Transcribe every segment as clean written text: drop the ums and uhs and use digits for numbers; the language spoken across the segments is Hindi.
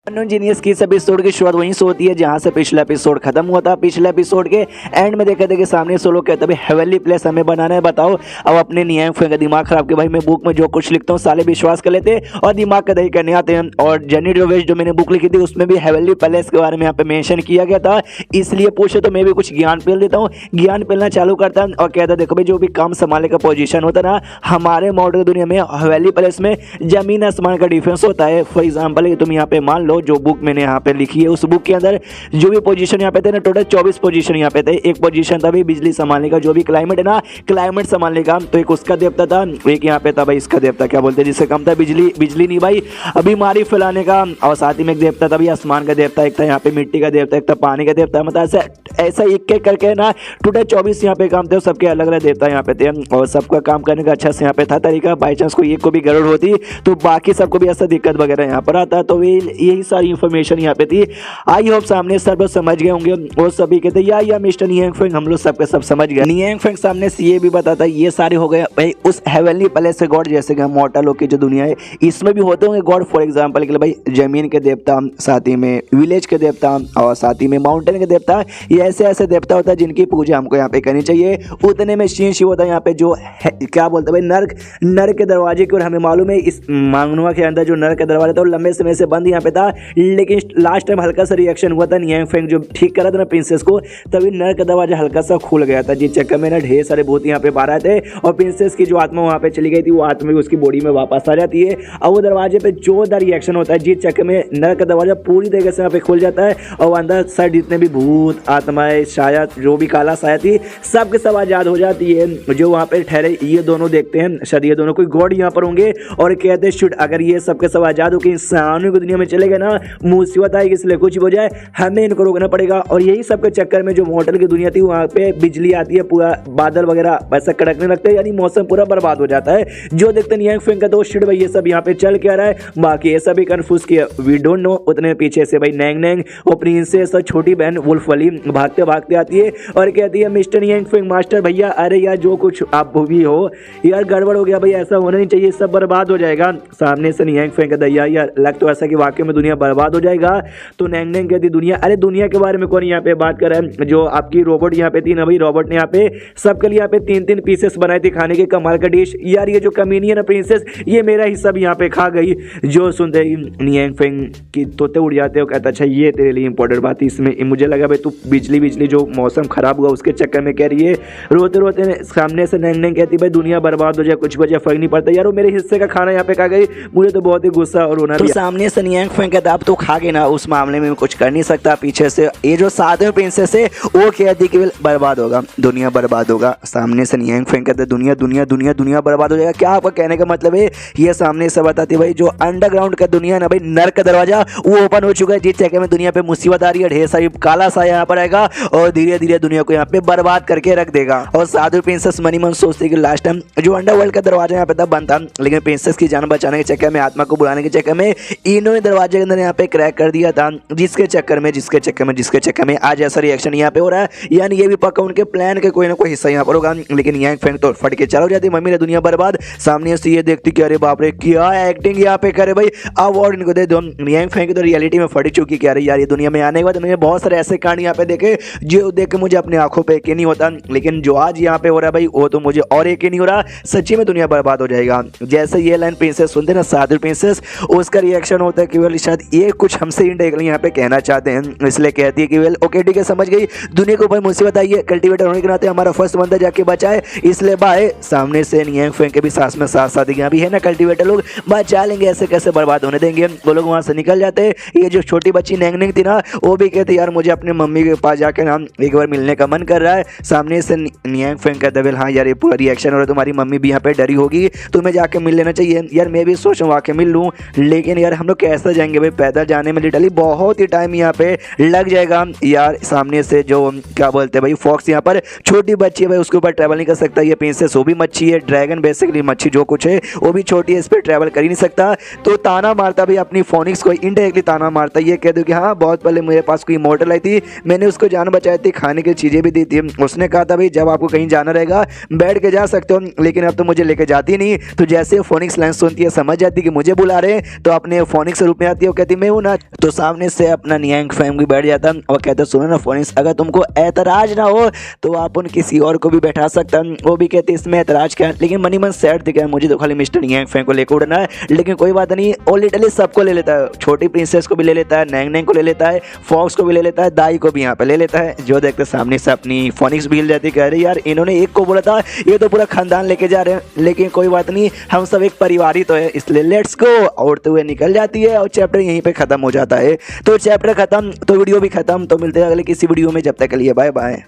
जीनियस की इस एपिसोड की शुरुआत वहीं से होती है जहां से पिछला एपिसोड खत्म हुआ था। पिछले एपिसोड के एंड में देखा था कि सामने से लोग कहते हैं हेवनली प्लेस हमें बनाना है, बताओ। अब अपने नियम का दिमाग खराब कि भाई मैं बुक में जो कुछ लिखता हूँ साले विश्वास कर लेते और दिमाग का दही करने आते हैं। और जर्नी टू वेस्ट जो मैंने बुक लिखी थी उसमें भी हेवनली प्लेस के बारे में यहाँ पे मेंशन किया गया था, इसलिए पूछे तो मैं भी कुछ ज्ञान पेल देता हूँ। ज्ञान पेलना चालू करता हूँ और कहता देखो भाई जो भी काम संभालने का पोजीशन होता है ना हमारे मॉडर्न दुनिया में हेवनली प्लेस में जमीन आसमान का डिफरेंस होता है। फॉर एग्जाम्पल तुम यहाँ पे मान लो जो बुक मैंने यहाँ पे लिखी है उस बुक के अंदर जो भी पोजीशन यहाँ पे थे ना टोटल 24 पोजीशन यहाँ पे थे। एक पोजीशन था भाई बिजली संभालने का, जो भी क्लाइमेट है ना क्लाइमेट संभालने का, तो एक उसका देवता था, एक यहाँ पे था भाई इसका देवता क्या बोलते हैं जिससे कम था बिजली नहीं भाई बीमारी फैलाने का, और साथ ही में एक देवता था भाई आसमान का देवता, एक था यहाँ पे मिट्टी का देवता, एक था पानी का देवता। मतलब ऐसा एक एक करके ना टोटल 24 यहाँ पे काम थे, सबके अलग अलग देवता यहाँ पे थे और सबका काम करने का अच्छा से यहाँ पे था तरीका। बाई चांस कोई एक को भी गड़बड़ होती तो बाकी सबको भी ऐसा दिक्कत वगैरह यहाँ पर आता। तो यही सारी इन्फॉर्मेशन यहाँ पे थी। आई होप सामने सब लोग समझ गए होंगे और सभी कहते या मिस्टर नियांग फेंग हम लोग सबके सब समझ गए। नियांग फेंग सामने से ये भी बताता ये सारे हो गए भाई उस हेवनली प्लेस से गॉड, जैसे कि मॉर्टल लोग की जो दुनिया है इसमें भी होते होंगे गॉड। फॉर एग्जांपल के लिए भाई जमीन के देवता, साथ ही में विलेज के देवता और साथ ही में माउंटेन के देवता, ये ऐसे ऐसे देवता होता है जिनकी पूजा हमको यहाँ पे करनी चाहिए। उतने में शिव होता है यहाँ पे जो क्या बोलते हैं भाई नर्क के दरवाजे की, और हमें मालूम है इस मांगनुआ के अंदर जो नर्क का दरवाजा था वो लंबे समय से बंद यहाँ पे था, लेकिन लास्ट टाइम हल्का सा रिएक्शन हुआ था नियांग फेंग जो ठीक करा था ना प्रिंसेस को, तभी नर्क का दरवाजा हल्का सा खुल गया था, जिस चक्कर में ना ढेर सारे भूत यहाँ पे बाहर आए थे और प्रिंसेस की जो आत्मा वहाँ पे चली गई थी वो आत्मा भी उसकी बॉडी में वापस आ जाती है और वो दरवाजे पे जोरदार रिएक्शन होता है, जिस चक्कर में नर्क का दरवाजा पूरी तरीके से यहाँ पे खुल जाता है और अंदर साइड जितने भी भूत आत्माएं शायद जो भी काला साया थी सब के सब आजाद हो जाती है। जो वहाँ पे ठहरे ये दोनों देखते हैं शायद ये दोनों कोई गॉड यहाँ पर होंगे और कहते हैं शुड अगर ये सबके सब आजाद होकर इंसानों की दुनिया में चले गए ना मुसीबत आएगी, इसलिए कुछ भी हो जाए हमें इनको रोकना पड़ेगा। और यही सबके चक्कर में जो मॉडल की दुनिया थी वहाँ पे बिजली आती है, पूरा बादल वगैरह वैसा कड़कने लगते हैं, यानी मौसम पूरा बर्बाद हो जाता है। जो देखते हैं नियांग फेंग का तो शिट भाई ये सब यहाँ पे चल क्या रहा है, बाकी ये सब भी कन्फ्यूज किया वी डोंट नो। उतने पीछे से भाई नैंग और प्रिंसेस और छोटी बहन वुल्फ वाली भागते भागते आती है और कहती है मिस्टर नियांग फेंग मास्टर भैया अरे यार जो कुछ आप भी हो यार गड़बड़ हो गया भाई, ऐसा होना नहीं चाहिए, सब बर्बाद हो जाएगा। सामने से नियांग फेंग कहता यार लग तो ऐसा कि वाकई में दुनिया बर्बाद हो जाएगा। तो नैंग कहती दुनिया, अरे दुनिया के बारे में कौन यहाँ पे बात कर रहा है, जो आपकी रोबोट यहाँ पे थी ना भाई, रोबोट ने यहाँ पे सबके लिए यहाँ पे 3-3 पीसेस बनाए थे खाने के कमाल का डिश। यार ये जो कमीनी है ना प्रिंसेस ये मेरा हिस्सा भी यहाँ पे खा गई। जो सुनते ही नियांग फेंग की तोते उड़ जाते हो, कहता अच्छा ये तेरे लिए इंपॉर्टेंट बात है, इसमें मुझे लगा भाई तू बिजली जो मौसम खराब हुआ उसके चक्कर में कह रही है। रोते रोते सामने से नैंग कहती भाई दुनिया बर्बाद हो जाए कुछ वजह फर्क नहीं पड़ता, यार वो मेरे हिस्से का खाना यहाँ पे खा गई, मुझे तो बहुत ही गुस्सा और रोना। तो सामने से नियांग फेंग कहता अब तो खा गए ना, उस मामले में कुछ कर नहीं सकता। पीछे से ये जो साथ में प्रिंसेस है वो कहती कि बर्बाद होगा, दुनिया बर्बाद होगा। सामने से नियांग फेंग कहते दुनिया दुनिया दुनिया दुनिया बर्बाद हो जाएगा। क्या आपका कहने का मतलब है? ये सामने से बताती भाई जो अंडरग्राउंड का दुनिया ना भाई नर्क का दरवाजा वो ओपन हो चुका है, जिस जगह में दुनिया पे मुसीबत आ रही है, ढेर सारी काला साया यहाँ पर आएगा और धीरे धीरे दुनिया को यहाँ पे बर्बाद करके रख देगा। और साधु प्रिंसेस मनी मन सोचती कि लास्ट टाइम जो अंडरवर्ल्ड का दरवाजा यहाँ पे था बंद था, लेकिन प्रिंसेस की जान बचाने के चक्कर में, आत्मा को बुलाने के चक्कर में इन्होंने दरवाजे के अंदर यहाँ पे क्रैक कर दिया था, जिसके चक्कर में आज ऐसा रिएक्शन यहाँ पे हो रहा है। यानी ये भी पक्का उनके प्लान के कोई ना कोई हिस्सा यहाँ पर होगा। लेकिन नियांग फेंग तो फट के चला हो जाती, मम्मी ने दुनिया बर्बाद। सामने से ये देखती कि अरे बाप रे क्या एक्टिंग यहाँ पे करे भाई, अवार्ड इनको दे दो। नियांग फेंग तो रियलिटी में फट चुकी कि अरे यार ये दुनिया में आने के बाद मैंने बहुत सारे ऐसे कांड यहाँ पे देखे जो देख के मुझे अपनी आंखों पे यकीन नहीं होता, लेकिन जो आज यहाँ पे हो रहा है भाई वो तो मुझे और यकीन नहीं हो रहा, सच्ची में दुनिया बर्बाद हो जाएगा। जैसे ये लाइन प्रिंसेस सुनते ना साधु प्रिंसेस, उसका रिएक्शन होता है कि वेल शायद ये कुछ हमसे इनडायरेक्टली यहाँ पे कहना चाहते हैं, इसलिए कहती है कि वेल ओके ठीक है समझ गई, दुनिया के ऊपर मुसीबत आई है, कल्टीवेटर होने के नाते हमारा फर्स्ट बंदा जाके बचाए, इसलिए बाय। सामने से नियांग फेंग के भी सास में साथ साथ यहाँ भी है ना कल्टीवेटर लोग बचा लेंगे, ऐसे कैसे बर्बाद होने देंगे। वो लोग वहाँ से निकल जाते हैं। ये जो छोटी बच्ची नैंग थी ना वो भी कहती यार मुझे अपने मम्मी के पास जाके ना एक बार मिलने का मन कर रहा है। सामने से नियांग फेंग कहता है हाँ यार ये पूरा रिएक्शन हो रहा है, तुम्हारी मम्मी भी यहाँ पे डरी होगी, तुम्हें जाके मिल लेना चाहिए। यार मैं भी सोच रहा हूँ आके मिल लूँ, लेकिन यार हम लोग कैसे जाएंगे भाई, पैदल जाने में लिटरली बहुत ही टाइम यहाँ पे लग जाएगा यार। सामने से जो क्या बोलते हैं भाई फॉक्स यहाँ पर छोटी बच्ची है भाई, उसके ऊपर ट्रैवल नहीं कर सकता। ये प्रिंसेस वो भी मच्छी है, ड्रैगन बेसिकली मच्छी जो कुछ है वो भी छोटी है, इस पर ट्रैवल कर ही नहीं सकता। तो ताना मारता भाई अपनी फोनिक्स को, इनडायरेक्टली ताना मारता, ये कह दो कि हाँ बहुत पहले मेरे पास कोई मॉडल आई थी, मैंने उसको जान बचाई थी, खाने की चीज़ें भी दी थी, उसने कहा था भाई जब आपको कहीं जाना रहेगा बैठ के जा सकते हो, लेकिन अब तो मुझे लेके जाती नहीं। तो जैसे फोनिक्स लाइन सुनती है समझ जाती कि मुझे बुला रहे हैं, तो अपने फोनिक्स रूप में आती है, कहती मैं हूँ ना। तो सामने से अपना नियांग फैंग भी बैठ जाता और कहता सुनो ना फोनिक्स, अगर तुमको ऐतराज ना हो तो आप उन किसी और को भी बैठा सकता। वो भी कहते इसमें ऐतराज क्या, लेकिन मनी मन सैड दिखा है, मुझे तो खाली मिस्टर नियांग फैंग को लेकर उड़ना है। लेकिन कोई बात नहीं, और लिटरली सबको ले लेता है, छोटी प्रिंसेस को भी ले लेता है, नैंग नैंग को ले लेता है, फॉक्स को भी ले लेता है, दाई को भी यहाँ पे ले लेता है। जो देखते सामने से अपनी फोनिक्स भी हिल जाती, कह रही यार इन्होंने एक को बोला था, ये तो पूरा खानदान लेके जा रहे हैं। लेकिन कोई बात नहीं, हम सब एक परिवार ही तो है, इसलिए लेट्स गो। औरते हुए निकल जाती है और चैप्टर यहीं पे खत्म हो जाता है। तो चैप्टर खत्म तो वीडियो भी खत्म। तो मिलते हैं अगले किसी वीडियो में, जब तक के लिए बाय बाय।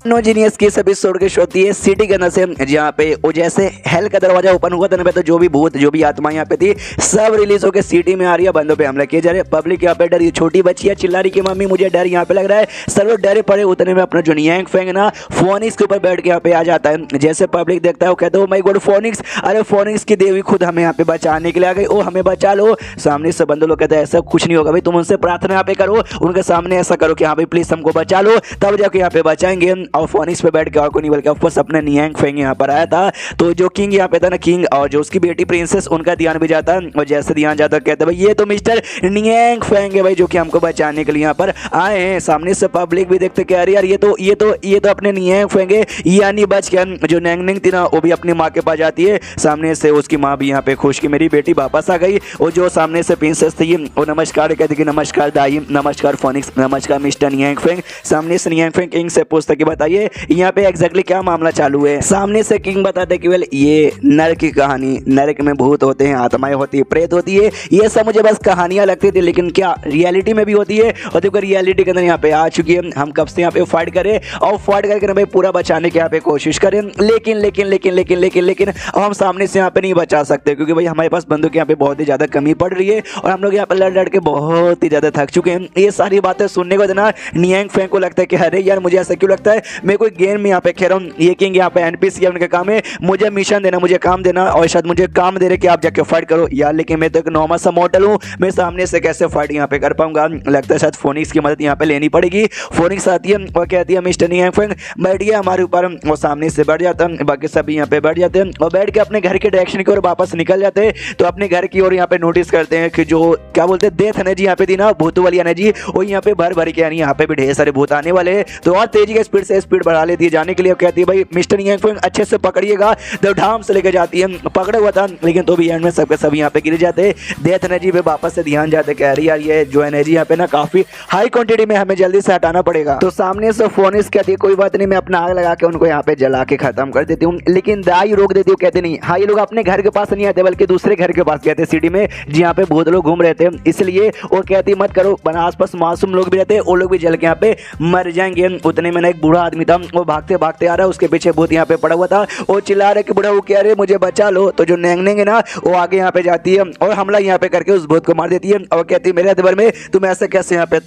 नो जीनियस की सब एपिसोड की शुरुआत है सिटी के अंदर से, जहाँ पे वो जैसे हेल का दरवाजा ओपन हुआ था ना, तो जो भी भूत जो भी आत्मा यहाँ पे थी सब रिलीज होकर सिटी में आ रही है, बंदों पे हमला किए जा रहे हैं। पब्लिक यहाँ पे डर, छोटी बच्ची है चिल्ला रही की मम्मी मुझे डर यहाँ पे लग रहा है। सर्व डरे पड़े उतने में अपना जो नियांग फैंग ना फोनिक्स के ऊपर बैठ के यहाँ पे आ जाता है। जैसे पब्लिक देखता है वो कहता है माय गॉड फोनिक्स, अरे फोनिक्स की देवी खुद हमें यहाँ पे बचाने के लिए आ गई, ओ हमें बचा लो। सामने से बंदों लोग कहते हैं ऐसा कुछ नहीं होगा भाई, तुम उनसे प्रार्थना यहाँ पे करो, उनके सामने ऐसा करो कि हाँ भाई प्लीज हमको बचा लो, तब जाके यहाँ पे बचाएंगे। और फोनिक्स पे बैठ के और को नहीं बल्कि ऑफकोर्स अपने नियांग फैंग यहाँ पर आया था। तो जो किंग यहाँ पे था ना, किंग और जो उसकी बेटी प्रिंसेस, उनका ध्यान भी जाता है। और जैसे ध्यान जाता कहते भाई ये तो मिस्टर नियांग फैंग है भाई, जो कि हमको बचाने के लिए यहाँ पर आए हैं। सामने से पब्लिक भी देखते कह रही यार ये तो अपने नियांग फैंग है, यानी बच गया। जो नैंग नैंग थी ना वो भी अपनी माँ के पास जाती है। सामने से उसकी माँ भी यहाँ पे खुश कि मेरी बेटी वापस आ गई। और जो सामने से प्रिंसेस थी वो नमस्कार कहती कि नमस्कार दाई, नमस्कार फोनिक्स, नमस्कार मिस्टर नियांग फैंग। सामने से नियांग फैंग किंग से पूछता कि बताइए यहाँ पे एग्जैक्टली क्या मामला चालू है। सामने से किंग बताते कि वेल ये नरक की कहानी, नरक में भूत होते हैं, आत्माएं होती है, प्रेत होती है, ये सब मुझे बस कहानियां लगती थी, लेकिन क्या रियलिटी में भी होती है। और देखो रियलिटी के अंदर यहाँ पे आ चुकी है, हम कब से यहाँ पे फाइट करें और फाइट करके ना भाई पूरा बचाने की यहाँ पे कोशिश करें। लेकिन लेकिन लेकिन लेकिन लेकिन लेकिन अब हम सामने से यहाँ पे नहीं बचा सकते, क्योंकि भाई हमारे पास बंदूक यहाँ पे बहुत ही ज्यादा कमी पड़ रही है और हम लोग यहाँ पे लड़ लड़ के बहुत ही ज्यादा थक चुके हैं। ये सारी बातें सुनने के बाद ना नियांग फैंग को लगता है कि अरे यार मुझे ऐसा क्यों लगता है मैं कोई गेम में यहाँ पे खेल रहा हूँ। ये किंग यहाँ पे एनपीसी है, उनका काम है मुझे मिशन देना, मुझे काम देना और शायद मुझे काम दे रहे कि आप जाके फाइट करो यार। लेकिन मैं तो एक नॉर्मल सा मॉडल हूँ, मैं सामने से कैसे फाइट यहाँ पे कर पाऊंगा। लगता है शायद फोनिक्स की मदद यहाँ पे लेनी पड़ेगी। फोनिक्स आती है और कहती है मिस्टर नियांग फैंग बैठ गया हमारे ऊपर, वो सामने से बैठ जाता है, बाकी सभी यहाँ पे बैठ जाते हैं और बैठ के अपने घर के डायरेक्शन की ओर वापस निकल जाते हैं। तो अपने घर की ओर यहाँ पे नोटिस करते हैं कि जो क्या बोलते हैं डेथ एनर्जी यहाँ पे थी ना, भूतों वाली एनर्जी, वो यहाँ पे भर भर के यानी यहाँ पे भी ढेर सारे भूत आने वाले हैं। तो और तेजी के स्पीड से स्पीड बढ़ा लेती है जाने के लिए। कहती है भाई मिस्टर नियांग फैंग अच्छे से पकड़िएगा, तो ढाम से लेके जाती है। पकड़े हुआ था लेकिन तो भी एंड में सबके सब यहाँ पे गिर जाते। डेथ एनर्जी पे वापस से ध्यान जाते, कह रही यार ये जो एनर्जी यहाँ पे ना काफी हाई क्वांटिटी में, हमें जल्दी से हटाना पड़ेगा। तो सामने से फोनिक्स कहती है कोई बात नहीं, मैं अपना आग लगा के उनको यहाँ पे जला के खत्म कर देती हूँ। लेकिन दाई रोक देती हूँ, कहते नहीं हाँ ये लोग अपने घर के पास नहीं आते बल्कि दूसरे घर के पास गए थे सिटी में, जहाँ पे बहुत लोग घूम रहे थे, इसलिए वो कहती मत करो, बना आसपास मासूम लोग भी रहते, वो लोग भी जल के यहाँ पे मर जाएंगे। उतने में एक बूढ़ा आदमी था, वो भागते भागते आ रहा है, उसके पीछे भूत यहाँ पे पड़ा हुआ था, वो चिल्ला रहे कि बूढ़ा वो कह रहे मुझे बचा लो। तो जो नैंग नैंग है ना वो आगे यहाँ पे जाती है और हमला यहाँ पे करके उस भूत को मार देती है और कहती है मेरे अकबर में तुम ऐसे कैसे यहाँ पे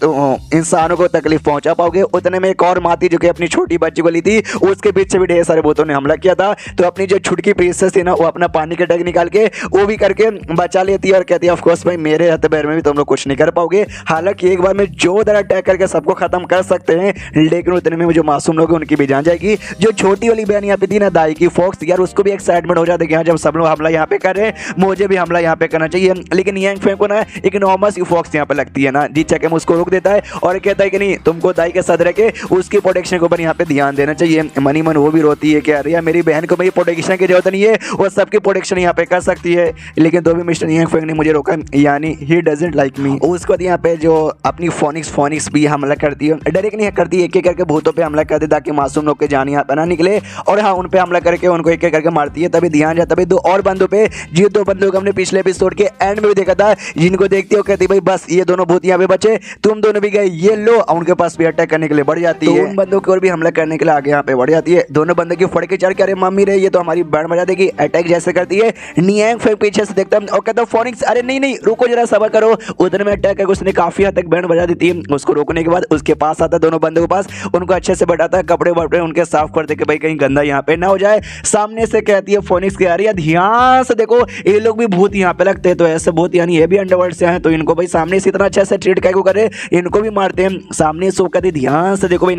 इंसानों को तकलीफ पहुंचा पाओगे। उतने में एक और माती जो कि अपनी छोटी बच्ची को ली थी, उसके पीछे भी ढेर सारे भूतों ने हमला किया था। तो अपनी जो छुटकी प्रिंसेस थी ना वो अपना पानी का डग निकाल के वो भी करके बचा लेती है और कहती है ऑफ कोर्स भाई मेरे अकबर में भी तुम लोग कुछ नहीं कर पाओगे। हालांकि एक बार में जोरदार अटैक करके सबको खत्म कर सकते हैं, लेकिन उतने में जो मासूम लोग हैं उनकी भी जान जाएगी। जो छोटी वाली बहन यहाँ पे थी ना दाई की फॉक्स, यार उसको भी एक्साइटमेंट हो जाता है कि जब सब लोग हमला यहाँ पे कर रहे हैं मुझे भी हमला यहाँ पे करना चाहिए। लेकिन नियांग फैंग को ना एक नॉर्मल सी फॉक्स यहाँ पे लगती है ना, जी चके में उसको रोक देता है और कहता है कि नहीं तुमको दाई के साथ रह के उसकी प्रोटेक्शन के ऊपर यहाँ पे ध्यान देना चाहिए। मनी मन वो भी रोती है कि अरे यार मेरी बहन को मेरी प्रोटेक्शन की जरूरत नहीं है, वो सबकी प्रोटेक्शन यहाँ पे कर सकती है। लेकिन तो भी मिस्टर नियांग फैंग ने मुझे रोका, यानी ही डजंट लाइक मी। उसको यहाँ पे जो अपनी फोनिक्स भी हमला करती है, डायरेक्ट नहीं करती, एक एक करके भूतों पे हमला कर दे ताकि मासूम लोग के जान यहाँ पे ना निकले। और हाँ उन पे हमला करके उनको एक एक करके मारती है। तभी ध्यान जाता है दो और बंदों पे, जो दो बंदों को हमने पिछले एपिसोड के एंड में भी देखा था, जिनको देखती हो कहती भाई बस ये दोनों भूत यहाँ पे बचे, तुम दोनों भी गए, ये लो, उनके पास भी अटैक करने के लिए बढ़ जाती है। उन बंदों की ओर भी हमला करने के लिए आगे यहाँ पे बढ़ जाती है। दोनों बंदों की फड़ के चढ़ के अरे मम्मी रे ये तो हमारी बैंड बजा देगी, अटैक जैसे करती है। नियांग फैंग पीछे से देखता और कहता फोनिक्स अरे नहीं नहीं रुको जरा सबर करो। उधर में अटैक करके उसने काफी हद तक बैंड बजा देती है। उसको रोकने के बाद उसके पास आता दोनों बंदों के पास, उनको अच्छे से हटाता है, कपड़े वपड़े उनके साफ करते कि भाई कहीं गंदा यहाँ पे ना हो जाए। सामने से कहती है फोनिक्स की, यार ध्यान से देखो ये लोग भी भूत यहाँ पे लगते हैं, तो ऐसे भूत यानी ये भी अंडरवर्ल्ड से हैं, तो इनको भाई सामने से इतना अच्छा से ट्रीट क्या करे, इनको भी मारते हैं। सामने से वो कहते ध्यान से देखो भाई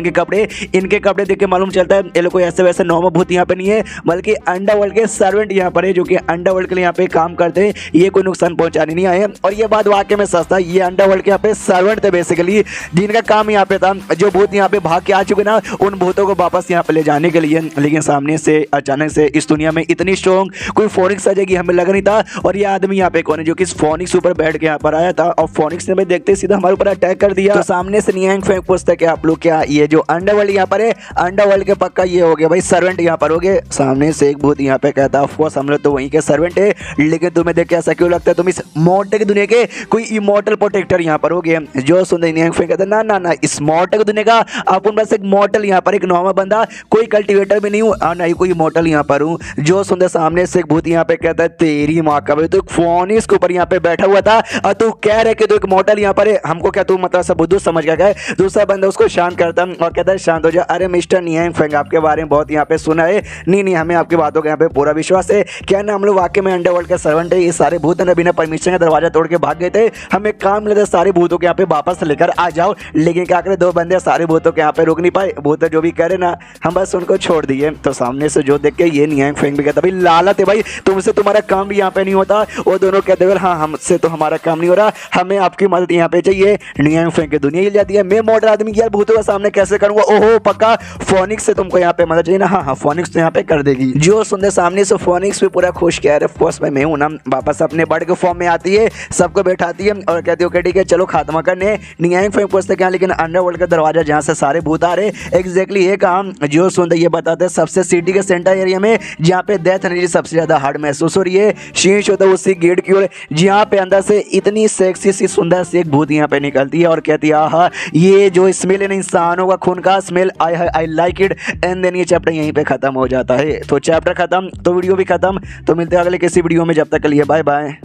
इनके कपड़े देख के मालूम चलता है ये लोग कोई ऐसे वैसे नॉर्मल भूत यहाँ पे नहीं है, बल्कि अंडरवर्ल्ड के सर्वेंट यहाँ पर है, जो कि अंडरवर्ल्ड के लिए यहाँ पे काम करते हैं, ये कोई नुकसान पहुंचाने नहीं आए। और ये बात वाकई में सस्ता, ये अंडरवर्ल्ड के यहाँ पे सर्वेंट थे बेसिकली, जिनका काम यहाँ पे था जो भूत यहाँ पे भाग के आ चुके ना, उन भूतों को वापस यहाँ पे ले जाने के लिए। लेकिन सामने से अचानक से इस दुनिया में इतनी स्ट्रॉन्ग कोई फोनिक्स आ जाएगी हमें लगा नहीं था। और ये आदमी यहाँ पे कौन है जो कि फोनिक्स ऊपर बैठ के यहाँ पर आया था, और फोनिक्स ने देखते सीधा हमारे ऊपर अटैक कर दिया। तो सामने से नियांग फेंग पूछता है कि आप लोग क्या ये जो अंडरवर्ल्ड यहाँ पर है, अंडरवर्ल्ड के पक्का ये हो गया भाई सर्वेंट यहाँ पर हो गए। सामने से एक भूत यहाँ पे कहता है ऑफकोर्स हम लोग तो वहीं के सर्वेंट है, लेकिन तुम्हें देख के ऐसा क्यों लगता है तुम इस मॉर्टल की दुनिया के कोई इमॉर्टल प्रोटेक्टर यहाँ पर हो गए। जो सुनते नियांग फेंग कहता है ना इस मॉर्टल की दुनिया का अपन बस एक मॉर्टल यहाँ पर एक नॉर्मल बंदा, कोई कल्टिवेटर भी नहीं हूँ और नहीं कोई मॉर्टल यहाँ पर हूँ। जो सुनते सामने से एक भूत यहाँ पे कहता है तेरी माँ का भाई, तो एक फोनिक्स के ऊपर यहाँ पे बैठा हुआ था और तू कह रहे कि तू एक मॉर्टल यहाँ पर है, हमको क्या तू मतलब सब बुद्धू समझ गया। दूसरा बंदा उसको शांत करता और कहता है शांत हो जा, अरे मिस्टर नियांग फेंग आपके बारे में बहुत यहाँ पे सुना है, नहीं हमें आपकी बातों का यहाँ पे पूरा विश्वास है। क्या ना हम लोग वाकई में अंडरवर्ल्ड के सर्वेंट है, ये सारे भूत ने बिना परमिशन का दरवाजा तोड़ के भाग गए थे, हमें काम मिला था सारे भूतों के यहाँ पे वापस लेकर आ जाओ। लेकिन क्या करे दो बंदे सारे भूतों के यहाँ पे रोक नहीं पाए, भूत जो भी करे ना हम बस उनको छोड़ दिए। तो सामने से जो देख के ये नियांग फेंग भी कहता भाई लालत है भाई, तुमसे तुम्हारा काम भी यहाँ पे नहीं होता। वो दोनों कहते हुए हाँ हमसे तो हमारा काम नहीं हो रहा, हमें आपकी मदद यहाँ पे चाहिए। नियांग फेंग की दुनिया हिल जाती है, मैं मॉडल आदमी की यार भूतों के सामने कैसे करूंगा, ओहो पक्का फोनिक्स से तुमको यहाँ पे मदद चाहिए ना, हाँ फोनिक्स तो यहाँ पे कर देगी। जो सुनते सामने से फोनिक्स भी पूरा खुश कह रहे फोर्स में मैं हूँ ना, वापस अपने बर्ड के फॉर्म में आती है, सबको बैठाती है और कहती है ओके ठीक है चलो खात्मा करने। नियांग फेंग पूछते क्या लेकिन अंडरवर्ल्ड का दरवाजा जहाँ से सारे भूत आ रहे एग्जैक्टली ये काम जो सुनते ये बताते सबसे सिटी के सेंटर एरिया में जहाँ पे डेथ एनर्जी सबसे ज्यादा हार्ड महसूस हो रही है, शीश होता है उसी गेट की ओर जहाँ पे अंदर से इतनी सेक्सी सी सुंदर सी एक भूत यहाँ पे निकलती है और कहती है आहा ये जो स्मेल है इंसानों का खून का smell, I like it. And then ये चैप्टर यहीं पे खत्म हो जाता है। तो चैप्टर खत्म तो वीडियो भी खत्म, तो मिलते हैं अगले किसी वीडियो में, जब तक के लिए बाय बाय।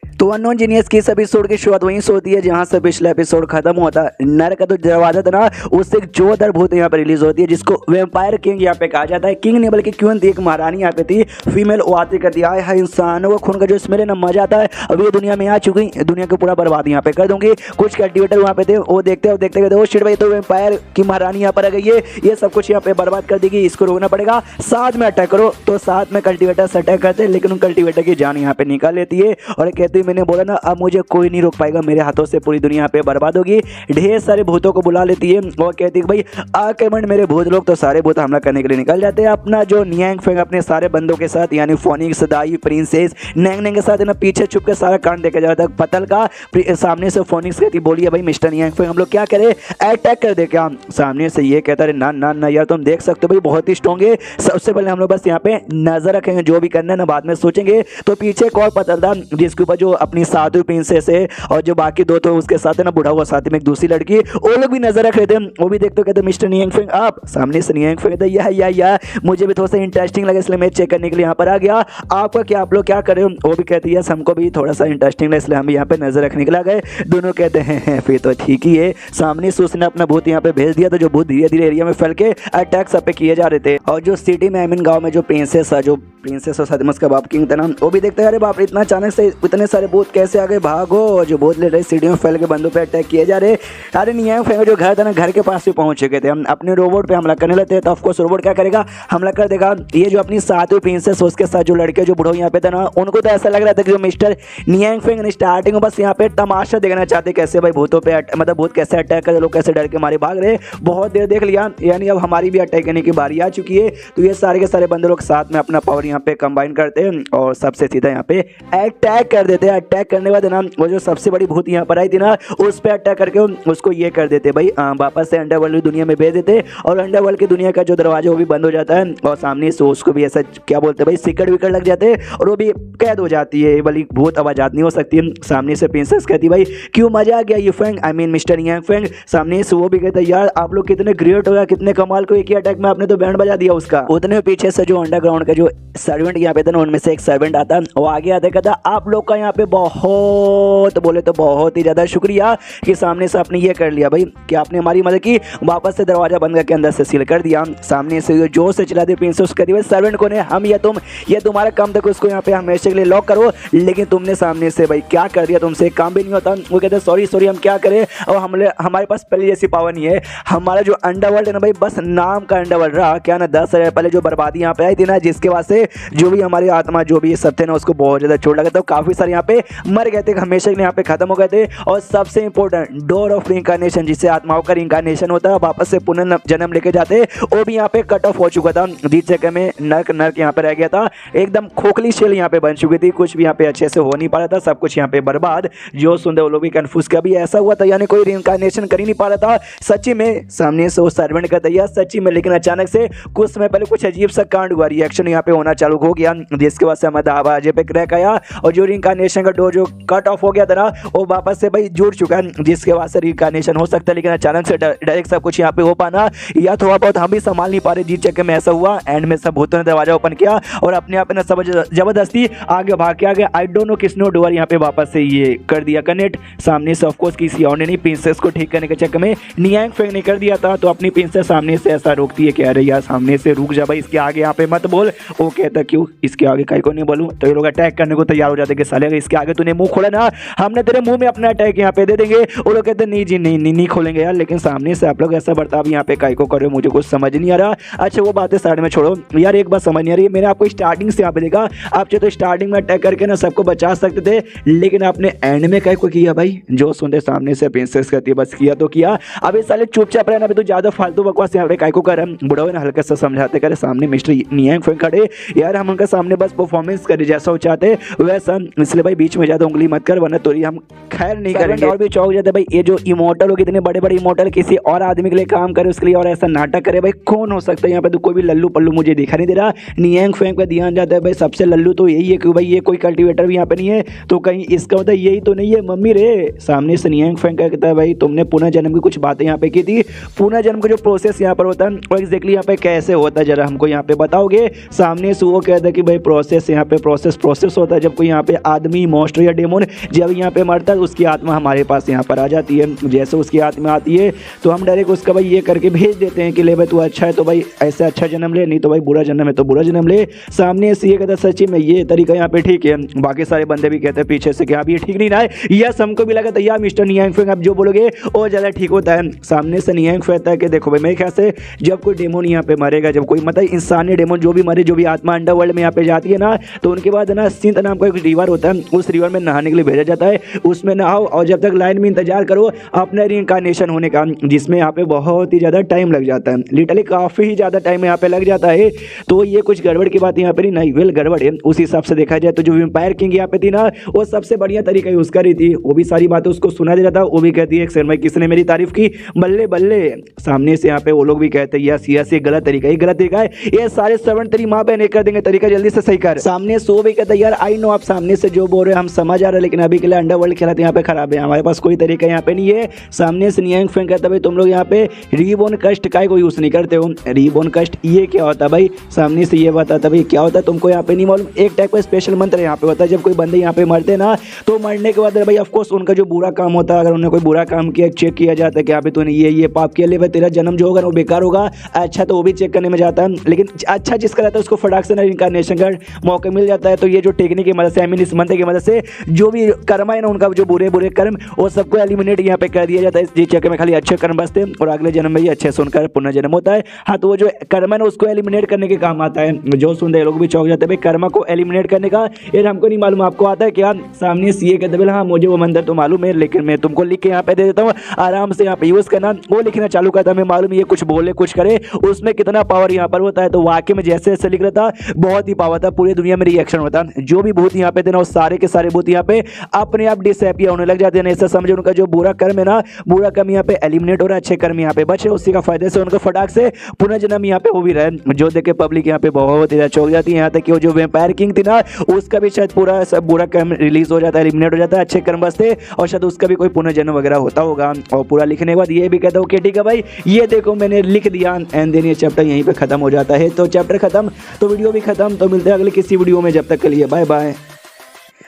तो अननोन जीनियस की इस एपिसोड की शुरुआत वहीं से होती है जहां से पिछला एपिसोड खत्म हुआ था। नर का तो दरवाजा था ना, उससे एक जोरदार भूत यहाँ पे रिलीज होती है जिसको वैम्पायर किंग यहाँ पे कहा जाता है। किंग नहीं बल्कि क्वीन थी, एक महारानी यहाँ पे थी, फीमेल वो आती करती है हाय इंसानों को खून का जो स्मेल है ना मजा आता है, अब ये दुनिया में आ चुकी, दुनिया को पूरा बर्बाद यहाँ पे कर दूंगी। कुछ कल्टिवेटर वहाँ पे थे वो देखते कहते ओ शिट भाई तो वैम्पायर की महारानी यहाँ पर आ गई है, ये सब कुछ यहाँ पे बर्बाद कर देगी, इसको रोकना पड़ेगा, साथ में अटैक करो। तो साथ में कल्टिवेटर से अटैक करते हैं, लेकिन उन कल्टिवेटर की जान यहाँ पे निकाल लेती है और कहती है मैंने बोला ना अब मुझे कोई नहीं रोक पाएगा, मेरे हाथों से पूरी दुनिया पे बर्बाद होगी। ढेर सारे भूतों को बुला लेती है और कहती है भाई आक्रमण मेरे भूत लोग, तो सारे भूत हमला करने के लिए निकल जाते हैं। अपना जो नियांग फेंग अपने सारे बंदों के साथ यानी फोनिक्स, दाई, प्रिंसेस, नैंग के साथ ना पीछे छुप के सारा कांड देखा जाता है पतल का। सामने से फोनिक्स कहती बोलिए भाई मिस्टर नियांग फेंग हम लोग क्या करें, अटैक कर दे क्या। सामने से ये कहता है ना यार तुम देख सकते हो भाई बहुत ही स्ट्रॉन्ग है, सबसे पहले हम लोग बस यहाँ पे नजर रखेंगे, जो भी करना है ना बाद में सोचेंगे। तो पीछे एक और पतल था जिसके ऊपर जो अपनी साधु प्रिंसेस है और जो बाकी दो तो उसके साथ है ना बुढ़ा हुआ साथ में एक दूसरी लड़की, वो लोग भी नजर रख रहे थे। वो भी देखते कहते मिस्टर नियांग फेंग आप। सामने से नियांग फेंग कहते या मुझे भी थोड़ा सा इंटरेस्टिंग लगा इसलिए मैं चेक करने के लिए यहाँ पर आ गया, आपका क्या आप लोग क्या कर रहे हो। वो भी कहती है हमको भी थोड़ा सा इंटरेस्टिंग लगा इसलिए हम यहाँ पे नजर रखने के लिए आ गए। दोनों कहते हैं फिर तो ठीक ही है। सामने से उसने अपना भूत यहाँ पे भेज दिया, तो जो भूत धीरे धीरे एरिया में फैल के अटैक सब पे किए जा रहे थे। और जो सिटी में आई मीन गाँव में जो प्रिंसेस और साथ में उसका बाप किंग था ना, वो भी देखते हैं अरे बाप रे इतना अचानक से इतने सारे भूत कैसे आ गए, भागो। और जो भूत ले रहे सीढ़ी में फैल के बंदों पे अटैक किए जा रहे। अरे नियांग फेंग जो घर था ना घर के पास भी पहुंच चुके थे, हम अपने रोबोट पे हमला करने लगते हैं। तो ऑफकोर्स रोबोट क्या करेगा, हमला कर देगा। ये जो अपनी सातवीं प्रिंसेस उसके साथ जो लड़के जो बुढ़ो यहाँ पे था ना, उनको तो ऐसा लग रहा था कि जो मिस्टर नियांग फेंग स्टार्टिंग में बस यहाँ पे तमाशा देखना चाहते कैसे भाई भूतों पे मतलब भूत कैसे अटैक कर, लोग कैसे डर के मारे भाग रहे। बहुत देर देख लिया, यानी अब हमारी भी अटैक करने की बारी आ चुकी है। तो ये सारे के सारे बंदे लोग साथ में अपना पावर यहाँ पे कंबाइन करते हैं और सबसे सीधा यहाँ पे अटैक कर देते हैं। अटैक करने के बाद ना वो जो सबसे बड़ी भूत यहाँ पर आई थी ना, उस पर अटैक करके उसको ये कर देते भाई वापस से अंडरवर्ल्ड की दुनिया में भेज देते और अंडरवर्ल्ड की दुनिया का जो दरवाजा वो भी बंद हो जाता है। और सामने से उसको भी ऐसा क्या बोलते हैं भाई सिकड़ विकड़ लग जाते हैं और वो भी कैद हो जाती है, बल्कि भूत अब आजाद नहीं हो सकती। सामने से प्रिंसेस कहती भाई क्यों मजा आ गया ये Feng, I mean mister Nyang Feng. सामने से वो भी कहता है यार आप लोग कितने ग्रेट हो गया, कितने कमाल को एक ही अटैक में आपने तो बैंड बजा दिया उसका। उतने पीछे से जो अंडरग्राउंड का जो सर्वेंट यहाँ पे था ना, उनमें से एक सर्वेंट आता, वो आगे आता कहता आप लोग का यहाँ पे पे बहुत बोले तो बहुत ही ज़्यादा शुक्रिया कि सामने से आपने ये कर लिया भाई कि आपने हमारी मदद की, वापस से दरवाज़ा बंद करके अंदर से सील कर दिया। सामने से जो से चला दे प्रिंसेस कर दिया सर्वेंट को ने, हम या तुम, ये तुम्हारा काम था कि उसको यहाँ पे हमेशा के लिए लॉक करो, लेकिन तुमने सामने से भाई क्या कर दिया, तुमसे काम भी नहीं होता। वो कहते हैं सॉरी सॉरी हम क्या करें, और हमारे पास पहले जैसी पावर नहीं है। हमारा जो अंडरवर्ल्ड है ना भाई, बस नाम का अंडरवर्ल्ड रहा, क्या ना 10 साल पहले जो बर्बादी यहाँ पे आई थी ना, जिसके वास्ते जो भी हमारी आत्मा जो भी सब थे ना उसको बहुत ज़्यादा चोट लगा था, काफ़ी सारे यहाँ पे मर गए थे, हमेशा के लिए यहाँ पे खत्म हो गए थे। और सबसे इंपॉर्टेंट डोर ऑफ रिइंकार्नेशन, जिससे आत्माओं का रिइंकार्नेशन होता है, वापस से पुनर्जन्म लेके जाते, वो भी यहाँ पे कट ऑफ हो चुका था। 20 सेकंड में नर्क यहाँ पे रह गया था, एकदम खोखली शेल यहाँ पे बन चुकी थी, कुछ भी यहाँ पे अच्छे से हो नहीं पा रहा था, सब कुछ यहाँ पे बर्बाद। जो सुनते वो लोग भी कंफ्यूज, कभी ऐसा हुआ था यानी कोई रिइंकार्नेशन कर ही नहीं पा रहा था सच्ची में। सामने से वो सर्वेंट का तैयार सच्ची में, लेकिन अचानक से कुछ समय पहले कुछ अजीब सा कांड हुआ, रिएक्शन यहाँ पे होना चालू हो गया, जिसके बाद से हमारा आवाज पे क्रैक आया और जो रिइंकार्नेशन का डोर जो कट ऑफ हो गया था ना, वो वापस से भाई जुड़ चुका है, जिसके बाद से रिइंकार्नेशन हो सकता है। लेकिन अचानक से डायरेक्ट सब कुछ यहाँ पे हो पाना या थोड़ा बहुत हम भी संभाल नहीं पा रहे, जीत चक्कर में ऐसा हुआ। एंड में सब भूतों ने दरवाजा ओपन किया और अपने आप ने सब जबरदस्ती आगे भाग के आ गया। आई डोंट नो किसने डोर यहाँ पे वापस से ये कर दिया कनेक्ट। सामने से ऑफकोर्स किसी और ने नहीं, प्रिंसेस को ठीक करने के चक्कर में नियांग फेंक ने कर दिया था, तो अपनी प्रिंसेस सामने से ऐसा रोकती है, कह रही है सामने से रुक जा भाई, इसके आगे यहाँ पे मत बोल। वो कहता क्यों, इसके आगे कहीं को नहीं बोलूँ, तो ये लोग अटैक करने को तैयार हो जाते कि साले अगर इसके आगे तूने मुंह खोला ना, हमने तेरे मुंह में अपना अटैक यहाँ पे दे देंगे। वो लोग कहते नहीं जी नहीं खोलेंगे यार, लेकिन सामने से आप लोग ऐसा बर्ताव यहाँ पे काई को कर रहे हो, मुझे कुछ समझ नहीं आ रहा। अच्छा वो बातें साइड में छोड़ो यार, एक बात समझ नहीं आ रही है, मैंने आपको स्टार्टिंग से यहाँ पे देखा, आप चाहे तो स्टार्टिंग में अटैक करके ना सबको बचा सकते थे, लेकिन आपने एंड में काई को किया भाई। जो सुनते सामने से प्रिंसेस कहती है बस किया तो किया, अब इस साले चुपचाप रहना, अभी तो ज्यादा फालतू बकवास यहाँ पे काई को कर रहा है। बुढ़ावे ने हल्का सा समझाते करे, सामने मिस्टर नियांग फेंक खड़े यार, हम उनका सामने बस परफॉर्मेंस करे जैसा वो चाहते वैसा, इसलिए भाई बीच में ज्यादा उंगली मत कर, वरना तो हम खैर नहीं करेंगे। और भी चौक जाते भाई, ये जो इमोर्टल हो, कितने बड़े बड़े इमोर्टल किसी और आदमी के लिए काम करे, उसके लिए और ऐसा नाटक करे भाई, कौन हो सकता है यहाँ पे? तो कोई भी लल्लू पल्लू मुझे दिखा नहीं दे रहा। नियांग फेंक पे ध्यान जाता है भाई, सबसे लल्लू तो यही है कि भाई ये कोई कल्टीवेटर भी यहाँ पे नहीं है, तो कहीं इसका मतलब यही तो नहीं है मम्मी रे। सामने से नियांग फेंक कहता है भाई तुमने पुनर्जन्म की कुछ बातें यहाँ पे की थी, पुनर्जन्म का जो प्रोसेस यहाँ पर होता है वो एग्जैक्टली यहाँ पे कैसे होता है जरा हमको यहाँ पे बताओगे? सामने से वो कहता है कि भाई प्रोसेस यहाँ पे प्रोसेस होता है, जब कोई यहाँ पे आदमी मॉन्स्टर या डेमोन जब यहाँ पे मरता है, उसकी आत्मा हमारे पास यहाँ पर आ जाती है। जैसे उसकी आत्मा आती है तो हम डायरेक्ट उसका भाई ये करके भेज देते हैं कि ले भाई तू अच्छा है तो भाई ऐसे अच्छा जन्म ले, नहीं तो भाई बुरा जन्म है तो बुरा जन्म ले। सामने से ये कहता है सच्ची में ये तरीका यहाँ पे ठीक है। बाकी सारे बंदे भी कहते हैं पीछे से कि हाँ ये ठीक नहीं रहा है, यस हमको भी लगा था यार मिस्टर नियांग फेंक आप जो बोलोगे वो ज़्यादा ठीक होता है। सामने से नियांग फेंकता है कि देखो भाई मेरे ख्याल से जब कोई डेमोन यहाँ पे मरेगा, जब कोई मतलब इंसान या डेमोन जो भी मरे, जो भी आत्मा अंडरवर्ल्ड में यहाँ पे जाती है ना, तो उनके बाद ना सिंध नाम का एक रिवर होता है, उस रिवर में नहाने के लिए भेजा जाता है, उसमें नहाओ और जब तक लाइन में इंतजार करो अपना रिइंकार्नेशन होने का, जिसमें यहाँ पे बहुत ही ज़्यादा टाइम लग जाता है, लिटरली काफ़ी ही ज़्यादा टाइम यहाँ पे लग जाता है। तो ये कुछ गड़बड़ की बात यहाँ पे नहीं, वेल गड़बड़ है उस हिसाब से देखा जाए तो जो वेम्पायर किंग यहाँ पे थी ना, वो सबसे बढ़िया तरीका यूज़ करी थी, वो भी सारी बातें उसको सुना दे रहा था, वो भी कहती है शर्मा किसने मेरी तारीफ की, बल्ले बल्ले। सामने से यहाँ पे वो लोग भी कहते हैं यस यस ये गलत तरीका है, ये सारे सर्वेंट तेरी माँ बहन कर देंगे, तरीका जल्दी से सही कर। सामने सो भी कहता है यार आई नो आप सामने से जो बोल रहे हैं हम समझ आ रहे हैं, लेकिन अभी के लिए अंडरवर्ल्ड खेला यहाँ पे खराब है, हमारे पास कोई तरीका यहाँ पे नहीं है। सामने से नियांग फेंक कहता भाई तुम लोग यहाँ पे रीबोर्न कस्ट काय को यूज़ नहीं करते हो, रीबोर्न कस्ट ये क्या होता है भाई? सामने से ये बताता भाई क्या होता है तुमको यहाँ पे नहीं मालूम, एक टाइप का स्पेशल मंत्र यहाँ पे होता है, जब कोई बंदे यहाँ पे मरते ना तो मरने के बाद भाई ऑफकोर्स उनका जो बुरा काम होता है, अगर उन्होंने कोई बुरा काम किया चेक किया जाता है कि यहाँ पे तूने ये पाप किया, ले भाई तेरा जन्म जो होगा वो बेकार होगा, अच्छा तो वो भी चेक करने में जाता है, लेकिन अच्छा जिसका रहता है उसको फटाक से ना रिइंकार्नेशन का मौका मिल जाता है। तो ये जो टेक्निक की मदद से, आई मीन इस मंत्र की मदद से जो भी कर्म है ना उनका जो बुरे बुरे कर्म वो सबको एलिमिनेट यहाँ पे कर दिया जाता है, जिस चक्कर में खाली अच्छे कर्म बचते हैं और अगले जन्म में ही अच्छे से उनका पुनर्जन्म होता है। हाँ तो वो जो कर्म है ना उसको एलिमिनेट करने के काम आता है। जो सुन रहे लोग भी चौंक जाते हैं भाई कर्म को एलिमिनेट करने का, यार हमको नहीं मालूम आपको आता है क्या? सामने सीए कहते हैं हाँ मुझे वो मंत्र तो मालूम है, लेकिन मैं तुमको लिख के यहाँ पे दे देता हूँ, आराम से यहाँ पे यूज़ करना। वो लिखना चालू करता है, मैं मालूम ये कुछ बोले कुछ करे उसमें कितना पावर यहाँ पर होता है। तो वाकई में जैसे जैसे लिख रहा था बहुत ही पावर था, पूरी दुनिया में रिएक्शन होता। जो भी भूत यहाँ पे थे ना वो सारे के सारे भूत यहाँ पे अपने आप डिसअपियर होने लग जाते हैं। ऐसा समझो उनका जो बुरा कर्म है ना, बुरा कर्म यहाँ पे एलिमिनेट हो रहा है, अच्छे कर्म यहाँ पे बचे, उसी का फायदे से उनका फटाक से पुनर्जन्म यहाँ पे हो भी रहे। जो देखे पब्लिक यहाँ पे बहुत ही चौंक जाती है। यहाँ तक कि वो जो वेम्पायर किंग थी ना उसका भी शायद पूरा सब बुरा कर्म रिलीज हो जाता है, एलिमिनेट हो जाता है, अच्छे कर्म बसते और शायद उसका भी कोई पुनर्जन्म वगैरह होता होगा। और पूरा लिखने के बाद ये भी कहता हूँ कि ठीक है भाई ये देखो मैंने लिख दिया, एंड देन ये चैप्टर यहीं पे खत्म हो जाता है। तो चैप्टर खत्म तो वीडियो भी खत्म। तो मिलते हैं अगले किसी वीडियो में, जब तक के लिए बाय बाय।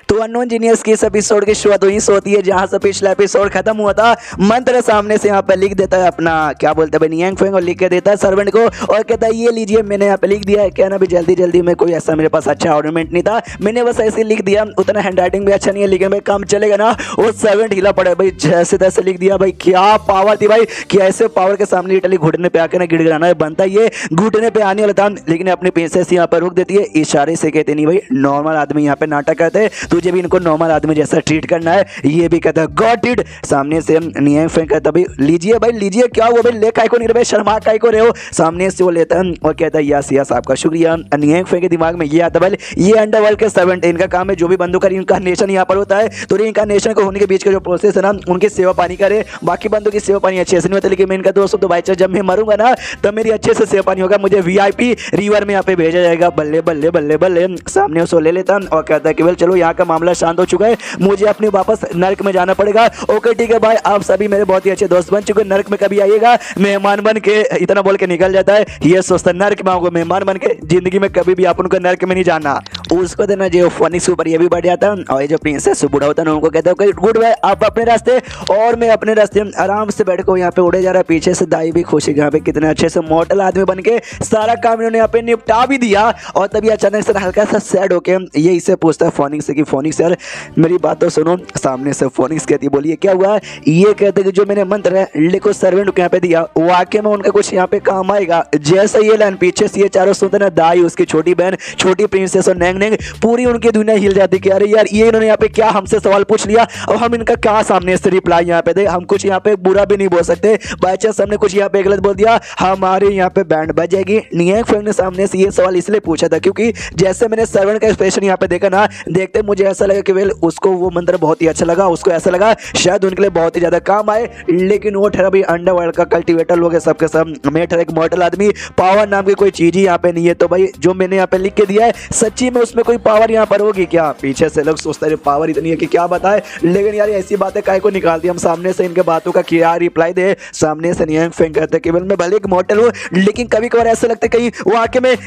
तो अननोन जीनियस की इस एपिसोड की शुरुआत वहीं से होती है जहां से पिछला एपिसोड खत्म हुआ था। मंत्र सामने से यहाँ पे लिख देता है अपना क्या बोलते हैं नियांग फेंग और लिख के देता है सर्वेंट को और कहता है ये लीजिए मैंने यहाँ पे लिख दिया है। क्या ना भी जल्दी जल्दी में कोई ऐसा मेरे पास अच्छा ऑर्नामेंट नहीं था, मैंने बस ऐसे लिख दिया, उतना हैंड राइटिंग भी अच्छा नहीं है लेकिन भाई काम चलेगा ना। वो सर्वेंट हिला पड़ा भाई, जैसे तैसे लिख दिया भाई। क्या पावर थी भाई कि ऐसे पावर के सामने इटली घुटने पे आकर ना गिड़गिड़ाना बनता है, ये घुटने पे आने वाला था लेकिन अपने प्रिंसेस यहाँ पर रोक देती है, इशारे से कहते नहीं भाई नॉर्मल आदमी यहाँ पे नाटक करते हैं, तुझे भी इनको नॉर्मल आदमी जैसा ट्रीट करना है। ये भी कहता है गॉट इट। सामने से नियांग फेंग कहता भाई लीजिए भाई लीजिए, क्या हुआ भाई ले काय को नहीं रहे, शर्मा काय को रहे हो। सामने से वो लेता है और कहता है यस यस आपका शुक्रिया। नियांग फेंग के दिमाग में ये आता है ये अंडरवर्ल्ड के सर्वेंट इनका काम है, जो भी बंदों का रिइंकार्नेशन यहाँ पर होता है तो रिइंकार्नेशन को होने के बीच का जो प्रोसेस है ना उनकी सेवा पानी करे। बाकी बंदों की सेवा पानी अच्छे से नहीं होता लेकिन मैं इनका दोस्त तो भाई जब मैं मरूंगा ना तब मेरी अच्छे से सेवा पानी होगा, मुझे वीआईपी रिवर में यहाँ पे भेजा जाएगा। बल्ले बल्ले बल्ले बल्ले। सामने उसको ले लेता और कहता है कि चलो यहाँ का मामला शांत हो चुका है, मुझे अपने वापस नर्क में जाना पड़ेगा। ओके ठीक है भाई, आप सभी मेरे बहुत ही अच्छे दोस्त बन चुके, नर्क में कभी आइएगा मेहमान बन के, इतना बोल के निकल जाता है। ये सोचता नर्क में आऊंगा मेहमान बन के, जिंदगी में कभी भी आप उनको नर्क में नहीं जाना। उसको देना जो फोनिक्स ऊपर ये भी बढ़ जाता है और ये जो प्रिंसेस बूढ़ा होता है उनको कहता है गुड बाय, आप अपने रास्ते और मैं अपने रास्ते। आराम से बैठ को यहाँ पे उड़े जा रहा है। पीछे से दाई भी खुश है यहाँ पे कितने अच्छे से मॉडल आदमी बन के सारा काम इन्होंने यहाँ पे निपटा भी दिया। और तभी अचानक से हल्का सा सैड होके ये इसे पूछता है फोनिक्स से कि फोनिक्स यार मेरी बात तो सुनो। सामने से फोनिक्स कहती है बोलिए क्या हुआ। ये कहते कि जो मैंने मंत्र है लिखो सर्वेंट को यहाँ पे दिया वाकई में उनका कुछ यहाँ पे काम आएगा। जैसे ये लाइन पीछे से ये चारों सुनते ना दाई उसकी छोटी बहन छोटी प्रिंसेस और नैंग नैंग पूरी उनकी दुनिया हिल जाती कि अरे यार ये इन्होंने यहाँ पे क्या हमसे सवाल पूछ लिया, अब हम इनका क्या सामने से रिप्लाई यहाँ पे दे। हम कुछ यहाँ पे बुरा भी नहीं बोल सकते, बाई चांस हमने कुछ यहाँ पे गलत बोल दिया हमारे यहाँ पे बैंड बजेगी। नियांग फेंग ने सामने से ये सवाल इसलिए पूछा था क्योंकि जैसे मैंने सर्वेंट का एक्सप्रेशन यहाँ पे देखा ना, देखते मुझे ऐसा लगा कि वेल उसको वो मंत्र बहुत ही अच्छा लगा, उसको ऐसा लगा शायद उनके लिए बहुत ही ज्यादा काम आए। लेकिन वो ठहरा भाई अंडरवर्ल्ड का कल्टिवेटर लोग सबके सब, मैं ठहरा एक मॉडल आदमी, पावर नाम की कोई चीज ही यहाँ पे नहीं है। तो भाई जो मैंने यहाँ पे लिख के दिया है सच्ची में उसमें कोई पावर यहाँ पर होगी क्या। पीछे से लोग सोचते हैं पावर इतनी है कि क्या बताए, लेकिन यार ऐसी बातें काय को निकालती हम सामने से इनके बातों का क्या रिप्लाई दे। सामने से नियांग फेंग कहते केवल मैं भले एक मॉडल हूँ लेकिन कभी कभार ऐसा लगता है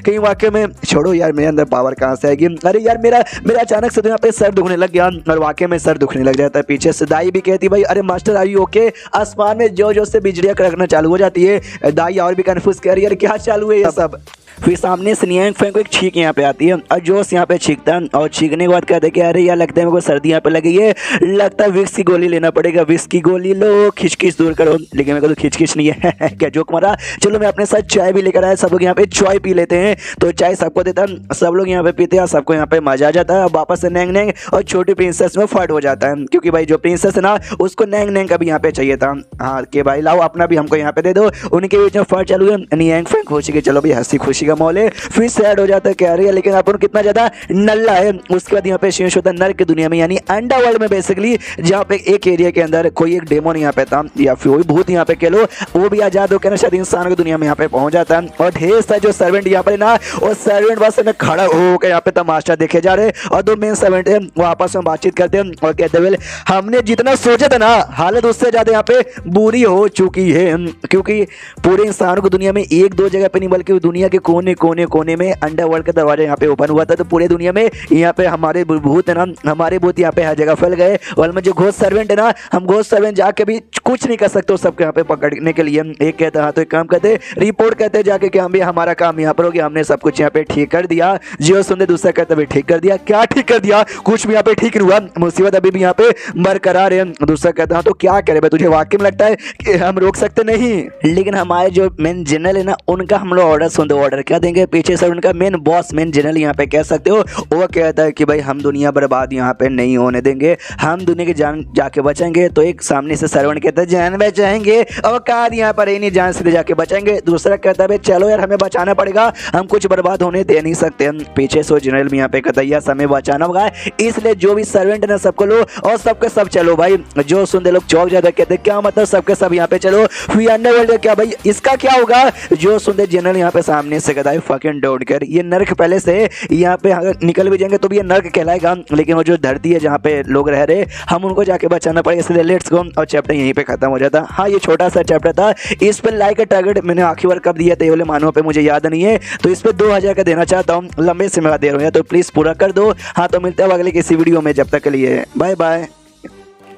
कहीं वाकई में छोड़ो यार मेरे अंदर पावर कहाँ से आएगी। अरे यार मेरा अचानक से तो यहाँ पे सर दुखने लग गया और वाकई में सर दुखने लग जाता है। पीछे से दाई भी कहती भाई अरे मास्टर आई ओके। आसमान में जो से बिजलियां कड़कना चालू हो जाती है। दाई और भी कंफ्यूज कर रही है क्या चालू है ये सब। फिर सामने से नियांग फेंग को एक छींक यहाँ पे आती है और जोश यहाँ पे छींकता है और छींकने के बाद कहते हैं कि अरे यार लगता है मेरे को सर्दी यहाँ पे लगी है, लगता है विक्स की गोली लेना पड़ेगा, विक्स की गोली लो खिचखिच दूर करो। लेकिन मेरे को तो खिचखिच नहीं है क्या जोक मारा। चलो मैं अपने साथ चाय भी लेकर आया, सब लोग यहाँ पे चाय पी लेते हैं। तो चाय सबको देता है, सब लोग यहाँ पे पीते हैं, सबको यहाँ पे मजा आ जाता है। वापस से नैंग नैंग और छोटी प्रिंसेस में फाइट हो जाता है क्योंकि भाई जो प्रिंसेस है ना उसको नैंग नैंग का भी यहाँ पे चाहिए था। हाँ कि भाई लाओ अपना भी हमको यहाँ पे दे दो। उनके बीच में फाइट चालू है, नियांग फेंग खुशी के चलो भाई हंसी खुशी का माहौल है। फिर सैड हो जाता है कह रही है लेकिन अपन कितना ज्यादा नल्ला है। उसके बाद यहाँ पे शेष होता है नर्क की दुनिया में यानी अंडरवर्ल्ड में बेसिकली, जहाँ पे एक एरिया के अंदर कोई एक डेमोन यहाँ पे था या फिर कोई भूत यहाँ पे कह लो, वो भी आजाद होकर ना शायद इंसान की दुनिया में यहाँ पे पहुंच जाता है। और ढेर सारे जो सर्वेंट यहाँ पे ना और सर्वेंट बस में खड़ा होकर यहाँ पे तमाशा देखे जा रहे और दो मेन सर्वेंट है वो आपस में बातचीत करते हैं और कहते हैं हमने जितना सोचा था ना हालत उससे ज्यादा यहाँ पे बुरी हो चुकी है। क्योंकि पूरे इंसानों की दुनिया में एक दो जगह पे नहीं बल्कि दुनिया के कोने कोने कोने में अंडरवर्ल्ड का दरवाजा यहाँ पे ओपन हुआ था। तो पूरे दुनिया में यहाँ पे हमारे भूत है ना, हमारे भूत यहाँ पे हर जगह फैल गए। और में जो घोस्ट सर्वेंट है ना, हम घोस्ट सर्वेंट जाके भी कुछ नहीं कर सकते सबको यहाँ पे पकड़ने के लिए। एक कहता हाँ तो एक काम करते रिपोर्ट कहते जाके कि हम भी हमारा काम यहाँ पर हो गया, हमने सब कुछ यहाँ पे ठीक कर दिया। जियो सुनते दूसरा कहते भी ठीक कर दिया। क्या ठीक कर दिया, कुछ भी यहाँ पे ठीक नहीं हुआ, मुसीबत अभी भी यहाँ पे बरकरार है। दूसरा कहता हाँ तो क्या करे भाई, तुझे वाकई में लगता है कि हम रोक सकते नहीं। लेकिन हमारे जो मेन जनरल है ना उनका हम लोग ऑर्डर सुनते, ऑर्डर क्या देंगे पीछे से उनका मेन बॉस मेन जनरल यहाँ पे कह सकते हो, वो कहता है कि भाई हम दुनिया बर्बाद यहाँ पे नहीं होने देंगे, हम दुनिया की जान जाके बचाएंगे। तो एक सामने से सर्वेंट कहता है जान बचाएंगे और कहा यहाँ पर नहीं जान से जाके बचाएंगे। दूसरा कहता है चलो यार हमें बचाना पड़ेगा, हम कुछ बर्बाद होने दे नहीं सकते। पीछे से जनरल भी यहाँ पे कहता है यस हमें बचाना होगा, इसलिए जो भी सर्वेंट है ना सबको लो और सबके सब चलो भाई। जो सुनते लोग चौक जाते कहते क्या मतलब सबके सब यहाँ पे चलो। फिर अंडरवर्ल्ड क्या भाई इसका क्या होगा। जो सुनते जनरल यहाँ पे सामने से कहता है फकिंग डोंट केयर, ये नर्क पहले से यहाँ पे अगर निकल भी जाएंगे तो भी ये नर्क कहलाएगा, लेकिन वो जो धरती है जहाँ पे लोग रह रहे हम उनको जाके बचाना पड़ेगा, इसलिए लेट्स गो। और चैप्टर यहीं पे खत्म हो जाता। हाँ ये छोटा सा चैप्टर था, इस पर लाइक टारगेट मैंने आखिरी बार कब दिया था ये वाले मानों पे मुझे याद नहीं है, तो इस पर 2000 का देना चाहता हूँ, लंबे समय बाद दे रहा हूँ तो प्लीज़ पूरा कर दो। हाँ तो मिलते हैं अगले किसी वीडियो में, जब तक के लिए बाय बाय।